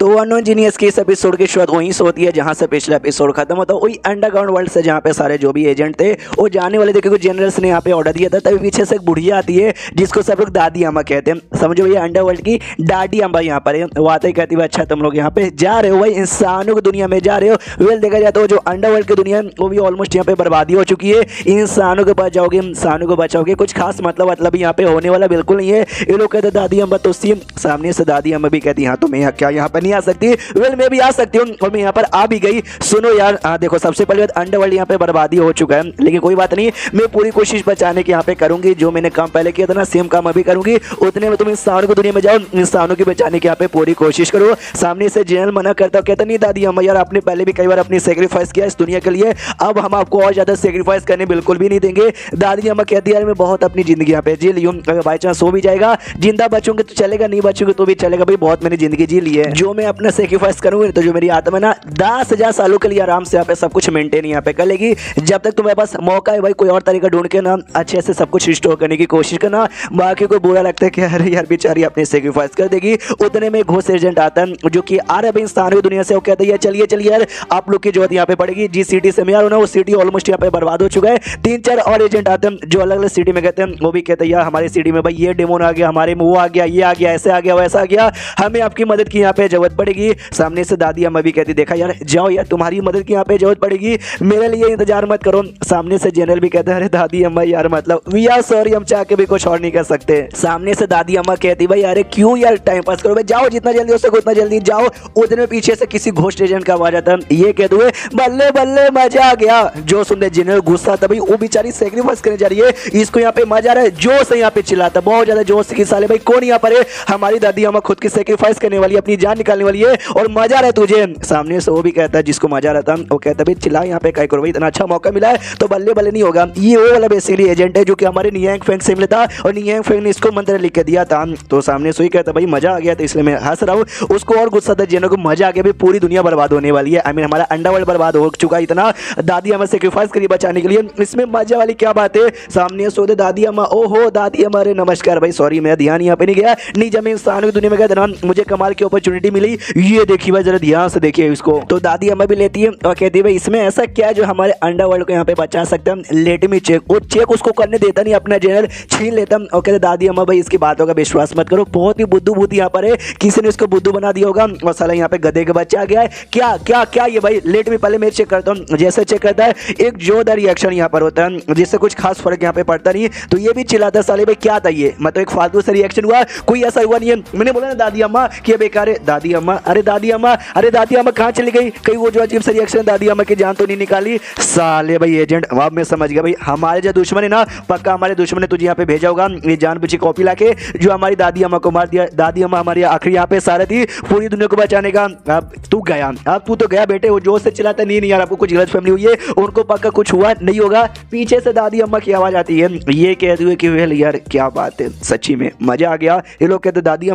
तो अननोन जीनियस के इस एपिसोड की शुरुआत वहीं से होती है जहां से पिछला एपिसोड खत्म होता है, वही अंडरग्राउंड वर्ल्ड से जहां पे सारे जो भी एजेंट थे वो जाने वाले थे, क्योंकि जनरल्स ने यहाँ पे ऑर्डर दिया था। तभी पीछे से एक बुढ़िया आती है जिसको सब लोग दादी अम्मा कहते हैं, समझो ये अंडरवर्ल्ड की दादी अम्मा यहाँ पर है। वो आते ही कहती है अच्छा तुम लोग यहाँ पे जा रहे हो भाई, इंसानों की दुनिया में जा रहे हो। वेल देखा जाए तो जो अंडरवर्ल्ड की दुनिया है वो भी ऑलमोस्ट यहाँ पे बर्बादी हो चुकी है, इंसानों के पास जाओगे इंसानों को बचाओगे, कुछ खास मतलब यहाँ पे होने वाला बिल्कुल नहीं है। ये लोग कहते दादी अम्मा तो सामने से दादी अम्मा भी कहती हाँ तुम्हें क्या यहाँ पर नहीं आ सकती, मैं भी आ सकती हूँ और मैं यहाँ पर आ भी गई। सुनो यार देखो सबसे पहले अंडरवर्ल्ड यहाँ पे बर्बादी हो चुका है, लेकिन कोई बात नहीं, मैं पूरी कोशिश बचाने की यहाँ पे करूंगी। जो मैंने काम पहले किया था ना सेम काम अभी करूंगी, उतने में तुम इंसानों की दुनिया में जाओ, इंसानों की बचाने की यहाँ पे पूरी कोशिश करो। सामने से जनरल मना करता हूँ, कहता नहीं दादी अम्मा यार आपने पहले भी कई बार अपनी सेक्रीफाइस किया इस दुनिया के लिए, अब हम आपको और ज्यादा सेक्रीफाइस करने बिल्कुल भी नहीं देंगे। दादी अम्मा कहती है यार मैं बहुत अपनी जिंदगी यहाँ पे जी ली हूँ, अगर बाई चांस हो भी जाएगा जिंदा बचूंगे तो चलेगा, नहीं बचूंगे तो भी चलेगा भाई, बहुत मैंने जिंदगी जी ली है। जो मैं अपना सेक्रीफाइस करूंगी तो जो मेरी आत्मा ना 10,000 सालों के लिए आराम से यहाँ पे सब कुछ मेंटेन यहाँ पे कर लेगी। जब तक तुम्हारे पास मौका है भाई कोई और तरीका ढूंढ के ना अच्छे से सब कुछ रिस्टोर करने की कोशिश करना। बाकी को बुरा लगता है कि अरे यार बेचारी अपने सेक्रीफाइस कर देगी, उतने में घोस्ट एजेंट आता है जो कि अरब इंसानों की दुनिया से, वो कहते हैं चलिए चलिए यार आप लोग की जरूरत यहाँ पे पड़ेगी। जिस सिटी से मैं यार हूँ ना वो सिटी ऑलमोस्ट यहाँ पे बर्बाद हो चुका है। 3-4 और एजेंट आते हैं जो अलग अलग सिटी में कहते हैं, वो भी कहते हैं यार हमारी सिटी में भाई ये डेमोन आ गया, हमारे में वो आ गया, ये आ गया, ऐसे आ गया वैसा आ गया, हमें आपकी मदद की यहाँ पे जरूरत पड़ेगी। सामने से दादी अम्मा भी कहती देखा यार जाओ यार तुम्हारी मदद की यहाँ पे जरूरत पड़ेगी, मेरे लिए इंतजार मत करो। सामने से जनरल भी कहते हैं अरे दादी अम्मा यार मतलब वी आर सॉरी, हम चाह के भी कुछ और नहीं कर सकते। सामने से दादी अम्मा कहती भाई अरे क्यों यार टाइम पास करो भाई, जाओ जितना जल्दी हो सके उतना जल्दी जाओ। उतने में पीछे से किसी घोस्ट एजेंट का आवाज आता है, ये कहते हुए बल्ले बल्ले मजा आ गया। जो सुनते जनरल गुस्सा था भाई, वो बेचारी सेक्रीफाइस करने जा रही है, इसको यहाँ पे मजा आ रहा है, जोश से यहाँ पे चिल्लाता बहुत ज्यादा जोश की साले भाई कौन यहाँ पर है, हमारी दादी अम्मा खुद की सेक्रीफाइस करने वाली है, अपनी जान निकालने वाली है और मजा आ रहा है तुझे। सामने से वो भी कहता है जिसको मजा रहता है, वो कहता है भाई चिल्ला यहाँ पे क्या करो भाई, इतना अच्छा मौका मिला है तो बल्ले बल्ले नहीं होगा। ये वो वाला बेसिकली एजेंट है जो कि हमारे नियांग फेंग से मिला था और नियांग फेंग ने इसको मंत्र लिख के दिया था। तो सामने से ही कहता भाई मजा आ गया तो इसलिए मैं हंस रहा हूँ। उसको और गुस्सा था जिन्हों को मजा आ गया भाई, पूरी दुनिया बर्बाद होने वाली है, आई मीन हमारा अंडरवर्ल्ड बर्बाद हो चुका है इतना, दादी अम्मा सेक्रीफाइस करी बचाने के लिए, इसमें मजा वाली क्या बात है। सामने सोते दादी अम्मा, ओहो दादी अम्मा अरे नमस्कार भाई, सॉरी मेरा ध्यान यहाँ पे नहीं गया, नहीं जब मैं इंसानों की दुनिया में गया था ना मुझे कमाल की अपॉर्चुनिटी मिली, ये देखिए भाई जरा ध्यान से देखिए इसको। तो दादी अम्मा भी लेती है और कहती है भाई इसमें ऐसा क्या है जो हमारे अंडरवर्ल्ड को यहाँ पे बचा सकते हैं, लेट मी चेक। वो चेक उसको करने देता नहीं, अपना जनरल छीन लेता और कहते दादी अम्मा भाई इसकी बातों का विश्वास मत करो, बहुत ही बुद्धू बुद्धि यहाँ पर है, किसी ने इसको बुद्धू बना दिया होगा और साला यहाँ पे गधे का बच्चा आ गया है। क्या क्या क्या ये भाई लेट मी, पहले मैं चेक करता हूँ। जैसे चेक करता है एक जोरदार रिएक्शन यहाँ पर होता है जिससे कुछ खास फर्क यहाँ पे पड़ता नहीं, तो ये भी चिल्लाता है साले भाई क्या था ये, मतलब एक फालतू से रिएक्शन हुआ, कोई ऐसा हुआ नहीं है। मैंने बोला ना दादी अम्मा कि बेकार है, दादी अम्मा अरे दादी अम्मा अरे दादी अम्मा कहाँ चली गई, कहीं वो जो अजीब सा रिएक्शन दादी अम्मा की जान तो नहीं निकाली। साले भाई एजेंट अब मैं समझ गया भाई, हमारे जो दुश्मन है ना पक्का हमारे दुश्मन ने तुझे यहाँ पे भेजा होगा ये जानबूझ कॉपी लाके जो हमारी दादी अम्मा को मार दिया। दादी अम्मा हमारी आखिरी यहाँ पे सारे थी पूरी दुनिया को बचाने का, अब तू गया, अब तू तो गया बेटे। वो जोश से चिल्लाता नहीं यार आपको कुछ गलत फैमिली हुई है, उनको पक्का कुछ हुआ नहीं होगा। पीछे से दादी अम्मा की आवाज आती है, ये कहते हुए कि वेल यार क्या बात है, सच्ची में मजा आ गया। ये लोग कहते दादी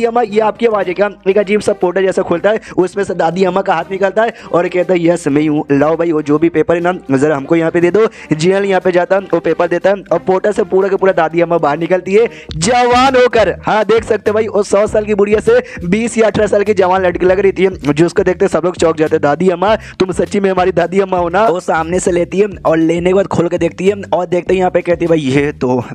अम्मा ये आपकी आवाज है क्या, एक अजीब सा पोर्टल जैसा खुलता है, उसमें से दादी अम्मा का हाथ निकलता है और कहता है यस मैं हूँ, लाओ भाई वो जो भी पेपर है ना जरा हमको यहाँ पे दे दो। जेल यहाँ पे जाता है वो पेपर देता है और पोर्टल से पूरा के पूरा दादी अम्मा बाहर निकलती है जवान होकर। हाँ देख सकते भाई वो 100 साल की बुढ़िया से 20 या 18 साल की जवान लड़की लग रही थी, जो उसको देखते सब लोग चौंक जाते, दादी अम्मा तुम सच्ची में हमारी दादी अम्मा हो ना। वो सामने से लेती है और लेने के बाद खोल के देखती है और देखते यहाँ पे कहती है भाई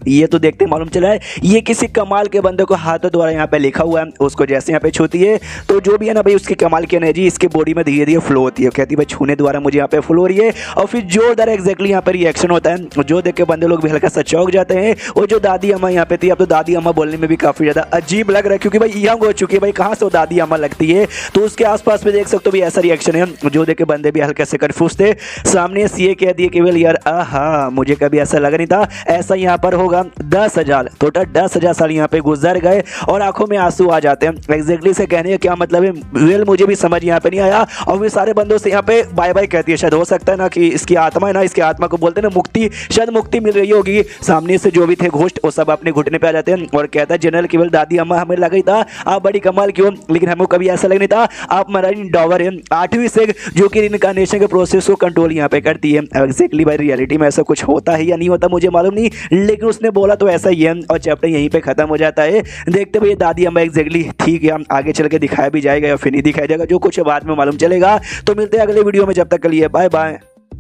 ये तो देखते मालूम चला है ये किसी कमाल के बंदे को हाथों द्वारा यहाँ पे लिखा हुआ है। उसको जैसे यहाँ पे छूती है तो जो भी है ना भाई उसकी कमाल की एनर्जी इसके बॉडी में धीरे धीरे फ्लो होती है। कहती है भाई छूने द्वारा मुझे यहाँ पे फ्लो हो रही है और फिर जोरदार एग्जैक्टली यहाँ पे रिएक्शन होता है, जो देख के बंदे लोग भी हल्का सा चौंक जाते हैं। और जो दादी अम्मा यहाँ पे थी, अब तो दादी अम्मा बोलने में भी काफी ज्यादा अजीब लग रहा है क्योंकि भाई यंग हो चुकी है भाई, कहाँ से वो दादी अम्मा लगती है। तो उसके आसपास में देख सकते हो भी ऐसा रिएक्शन है जो देख के बंदे भी हल्के से कंफ्यूज थे। सामने से ये कह दिए कि वेल यार आहा मुझे कभी ऐसा लग नहीं था ऐसा यहाँ पर होगा। 10,000 टोटल 10,000 साल यहाँ पे गुजर गए और आंखों में आंसू आ जाते हैं। एग्जैक्टली से कहने कहने का क्या मतलब है रियल मुझे भी समझ यहाँ पे नहीं आया। और वे सारे बंदों से यहाँ पे बाय बाय कहती है, शायद हो सकता है ना कि इसकी आत्मा है ना, इसकी आत्मा को बोलते हैं ना मुक्ति, शायद मुक्ति मिल रही होगी। सामने से जो भी थे घोस्ट वो सब अपने घुटने पे आ जाते हैं और कहता है जनरल केवल दादी अम्मा हमें लगा ही था आप बड़ी कमाल क्यों, लेकिन हमको कभी ऐसा लग नहीं था आप मराइन डॉवर है 8वीं से जो कि इनकार्नेशन के प्रोसेस को कंट्रोल यहाँ पे करती है। एग्जैक्टली भाई रियलिटी में ऐसा कुछ होता है या नहीं होता मुझे मालूम नहीं, लेकिन उसने बोला तो ऐसा ही है और चैप्टर यहीं पे खत्म हो जाता है। देखते भाई दादी अम्मा एग्जैक्टली ठीक है, आगे चल के दिखाया भी जाएगा या फिर नहीं दिखाया जाएगा, जो कुछ बाद में मालूम चलेगा। तो मिलते हैं अगले वीडियो में, जब तक के लिए बाय बाय।